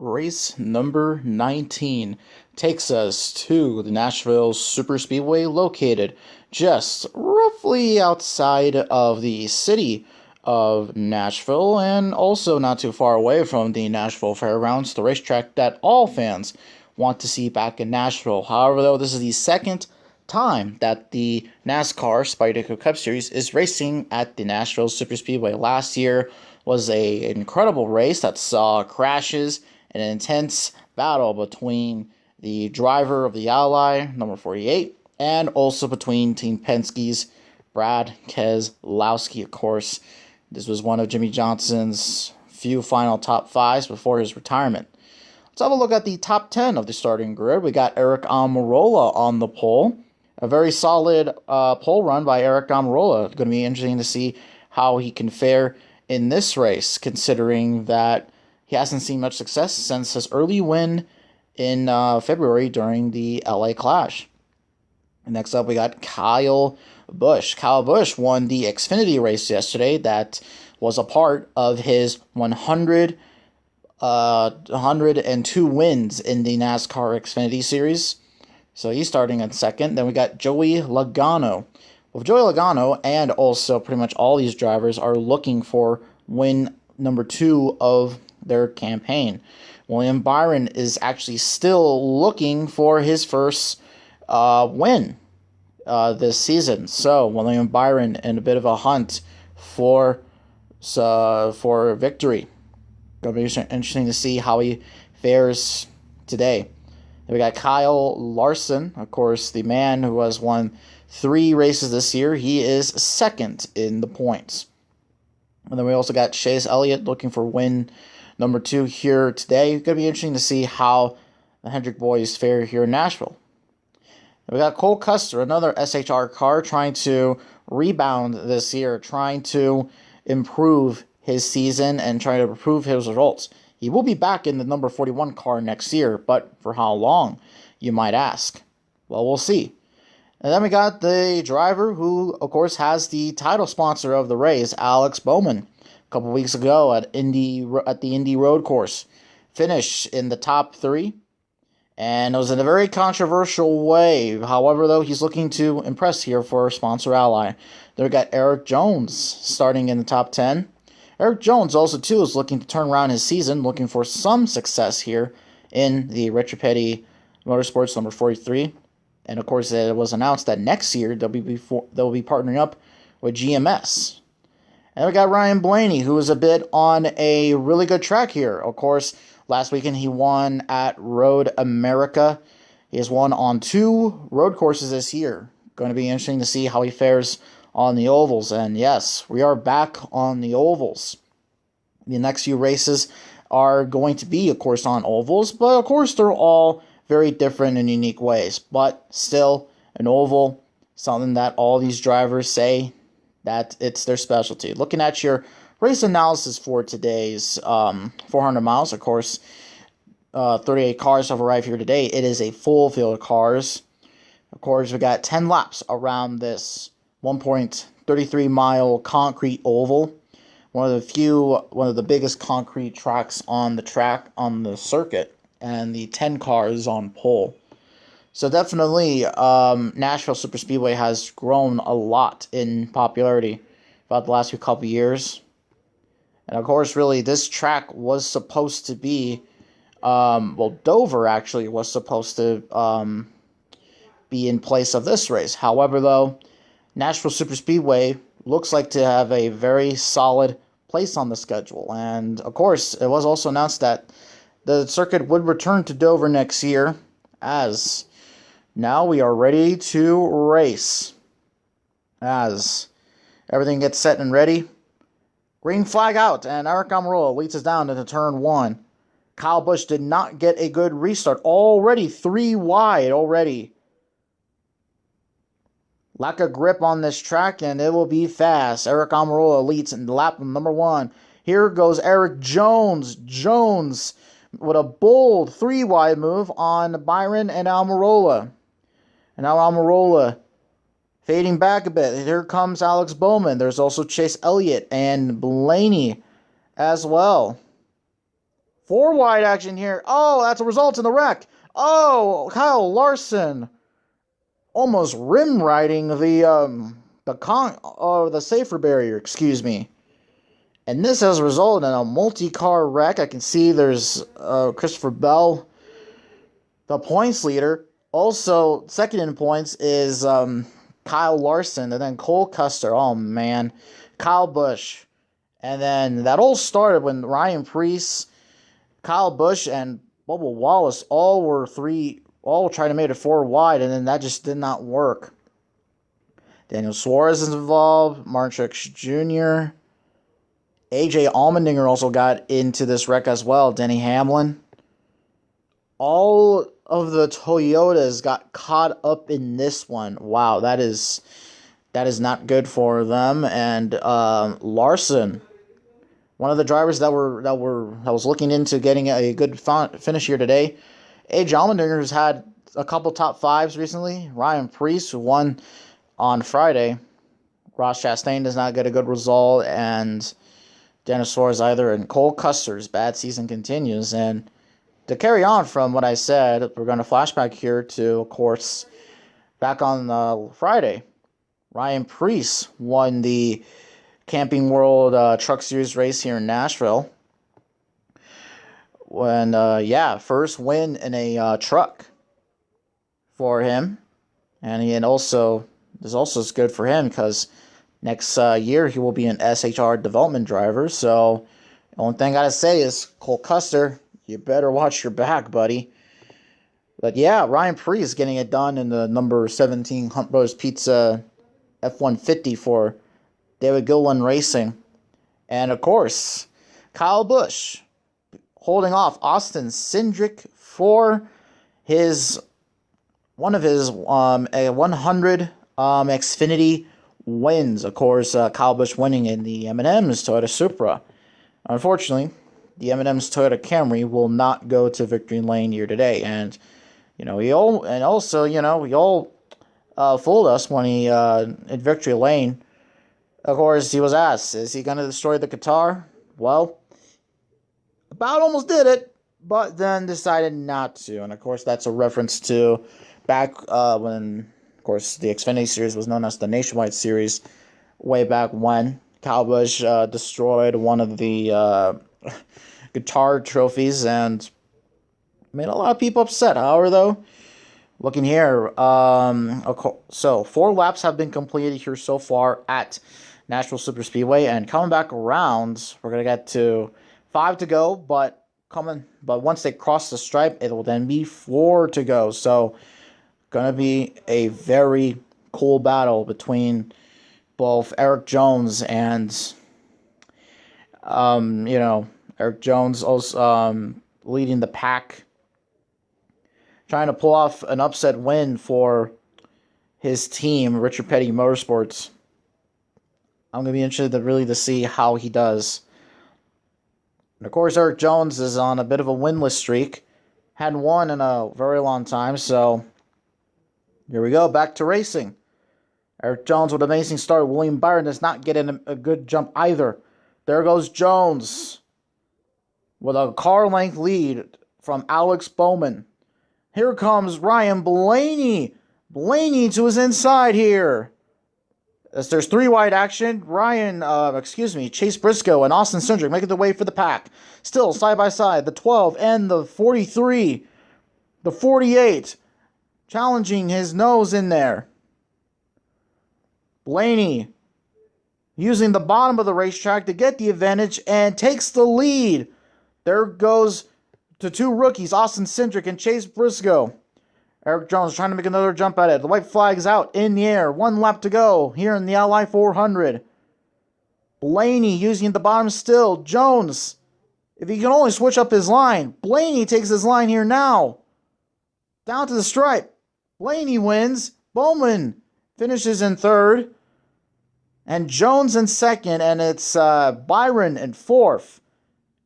Race number 19 takes us to the Nashville Superspeedway, located just roughly outside of the city of Nashville and also not too far away from the Nashville Fairgrounds, the racetrack that all fans want to see back in Nashville. However, though, this is the second time that the Nascar SpideyDitko Cup Series is racing at the Nashville Superspeedway. Last year was an incredible race that saw crashes and an intense battle between the driver of the Ally, number 48, and also between Team Penske's Brad Keselowski. Of course, this was one of Jimmy Johnson's few final top fives before his retirement. Let's have a look at the top 10 of the starting grid. We got Aric Almirola on the pole. A very solid pole run by Aric Almirola. It's going to be interesting to see how he can fare in this race, considering that he hasn't seen much success since his early win in February during the LA Clash. And next up, we got Kyle Busch. Kyle Busch won the Xfinity race yesterday. That was a part of his 102 wins in the NASCAR Xfinity Series. So he's starting in second. Then we got Joey Logano. Well, Joey Logano and also pretty much all these drivers are looking for win number 2 of their campaign. William Byron is actually still looking for his first win this season. So William Byron in a bit of a hunt for victory. Going to be interesting to see how he fares today. Then we got Kyle Larson, of course, the man who has won 3 races this year. He is second in the points. And then we also got Chase Elliott looking for win number 2 here today. It's going to be interesting to see how the Hendrick boys fare here in Nashville. And we got Cole Custer, another SHR car, trying to rebound this year, trying to improve his season and trying to improve his results. He will be back in the number 41 car next year, but for how long, you might ask? Well, we'll see. And then we got the driver who, of course, has the title sponsor of the race, Alex Bowman. A couple weeks ago at the Indy Road Course, finished in the top 3, and it was in a very controversial way. However, though, he's looking to impress here for sponsor Ally. Then we got Erik Jones starting in the top 10. Erik Jones also, too, is looking to turn around his season, looking for some success here in the Richard Petty Motorsports number 43. And, of course, it was announced that next year they'll be partnering up with GMS. And we got Ryan Blaney, who is a bit on a really good track here. Of course, last weekend he won at Road America. He has won on 2 road courses this year. Going to be interesting to see how he fares on the ovals. And yes, we are back on the ovals. The next few races are going to be, of course, on ovals, but of course they're all very different and unique ways. But still, an oval, something that all these drivers say that it's their specialty. Looking at your race analysis for today's 400 miles, of course, 38 cars have arrived here today. It is a full field of cars. Of course, we got 10 laps around this 1.33 mile concrete oval. One of the biggest concrete tracks on the circuit, and the 10 cars on pole. So definitely, Nashville Superspeedway has grown a lot in popularity about the last couple years. And of course, really, this track was supposed to be, Dover actually was supposed to be in place of this race. However, though, Nashville Superspeedway looks like to have a very solid place on the schedule. And, of course, it was also announced that the circuit would return to Dover next year, as now we are ready to race. As everything gets set and ready, green flag out, and Aric Almirola leads us down into turn 1. Kyle Busch did not get a good restart. Already 3 wide already. Lack of grip on this track, and it will be fast. Aric Almirola leads in lap number 1. Here goes Erik Jones. Jones with a bold 3 wide move on Byron and Almirola. And now Almirola fading back a bit. Here comes Alex Bowman. There's also Chase Elliott and Blaney as well. Four wide action here. Oh, that's a result in the wreck. Oh, Kyle Larson almost rim riding the safer barrier, excuse me. And this has resulted in a multi-car wreck. I can see there's Christopher Bell, the points leader. Also, second in points is Kyle Larson, and then Cole Custer. Oh man, Kyle Busch, and then that all started when Ryan Preece, Kyle Busch, and Bubba Wallace all trying to make it four wide, and then that just did not work. Daniel Suarez is involved, Martin Truex Jr., AJ Allmendinger also got into this wreck as well. Denny Hamlin. All of the Toyotas got caught up in this one. Wow, that is not good for them. And Larson, one of the drivers that was looking into getting a good finish here today. AJ Allmendinger, who's had a couple top fives recently. Ryan Preece, who won on Friday. Ross Chastain does not get a good result, and Dennis Suarez either. And Cole Custer's bad season continues. And to carry on from what I said, we're going to flashback here to, of course, back on Friday. Ryan Preece won the Camping World Truck Series race here in Nashville. When, first win in a truck for him. And this also is good for him because next year he will be an SHR development driver. So the only thing I got to say is, Cole Custer, you better watch your back, buddy. But yeah, Ryan Preece getting it done in the number 17 Hunt Brothers Pizza F-150 for David Gilliland Racing. And of course, Kyle Busch holding off Austin Cindric for one of his 100 Xfinity wins. Of course, Kyle Busch winning in the M&M's Toyota Supra. Unfortunately, the M&M's Toyota Camry will not go to victory lane here today. And he all fooled us when he in victory lane. Of course, he was asked, is he going to destroy the Qatar? Well, about almost did it, but then decided not to. And of course, that's a reference to back when, of course, the Xfinity Series was known as the Nationwide Series, way back when Kyle Busch destroyed one of the guitar trophies and made a lot of people upset. However, though, looking here, so 4 laps have been completed here so far at Nashville Superspeedway, and coming back around, we're gonna get to 5 to go, but once they cross the stripe, it will then be 4 to go. So, gonna be a very cool battle between both Eric Jones and, Eric Jones also leading the pack, trying to pull off an upset win for his team, Richard Petty Motorsports. I'm going to be interested to see how he does. And of course, Eric Jones is on a bit of a winless streak. Hadn't won in a very long time, so here we go, back to racing. Eric Jones with an amazing start. William Byron does not get in a good jump either. There goes Jones with a car length lead from Alex Bowman. Here comes Ryan Blaney. Blaney to his inside here. As there's 3 wide action, Chase Briscoe and Austin Cindric making the way for the pack. Still side by side, the 12 and the 43. The 48 challenging his nose in there. Blaney using the bottom of the racetrack to get the advantage and takes the lead. There goes the 2 rookies, Austin Cindric and Chase Briscoe. Eric Jones trying to make another jump at it. The white flag's out in the air. 1 lap to go here in the LI 400. Blaney using the bottom still. Jones, if he can only switch up his line. Blaney takes his line here now. Down to the stripe. Blaney wins. Bowman finishes in 3rd. And Jones in 2nd. And it's Byron in 4th.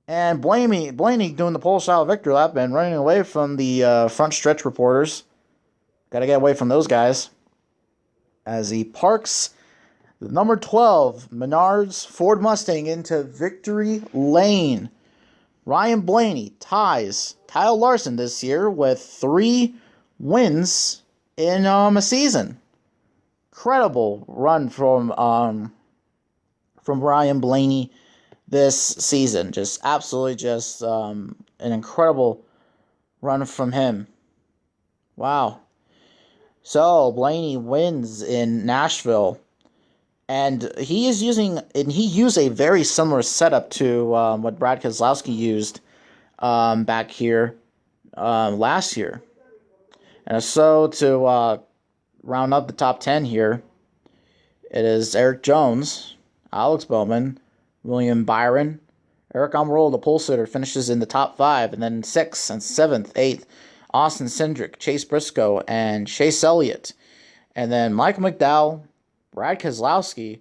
And Blaney doing the pole-style victory lap and running away from the front stretch reporters. Got to get away from those guys. As he parks the number 12 Menards Ford Mustang into victory lane. Ryan Blaney ties Kyle Larson this year with 3 wins in a season. Incredible run from Ryan Blaney this season. Just absolutely just an incredible run from him. Wow. So Blaney wins in Nashville, and he used a very similar setup to what Brad Keselowski used back here last year. And so to round up the top 10 here, it is Eric Jones, Alex Bowman, William Byron, Eric Almirola, the pole sitter, finishes in the top 5, and then 6th and 7th, 8th, Austin Cindric, Chase Briscoe, and Chase Elliott. And then Michael McDowell, Brad Keselowski,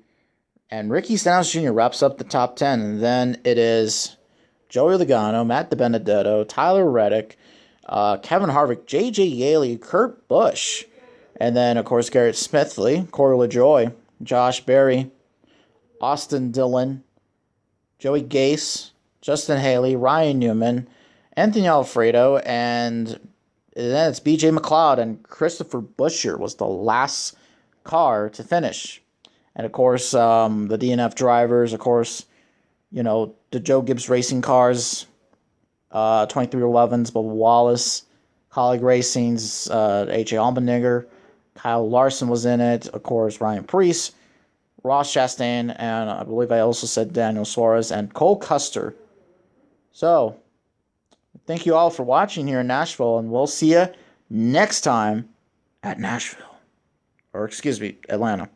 and Ricky Stenhouse Jr. wraps up the top 10. And then it is Joey Logano, Matt DiBenedetto, Tyler Reddick, Kevin Harvick, J.J. Yaley, Kurt Busch, and then, of course, Garrett Smithley, Corey LaJoie, Josh Berry, Austin Dillon, Joey Gase, Justin Haley, Ryan Newman, Anthony Alfredo, and then it's B.J. McLeod, and Christopher Buescher was the last car to finish. And, of course, the DNF drivers, of course, the Joe Gibbs Racing cars, 2311's Bubba Wallace, Colleague Racing's A.J. Allmendinger, Kyle Larson was in it, of course, Ryan Preece, Ross Chastain, and I believe I also said Daniel Suarez, and Cole Custer. So, thank you all for watching here in Nashville, and we'll see you next time at Nashville. Or, excuse me, Atlanta.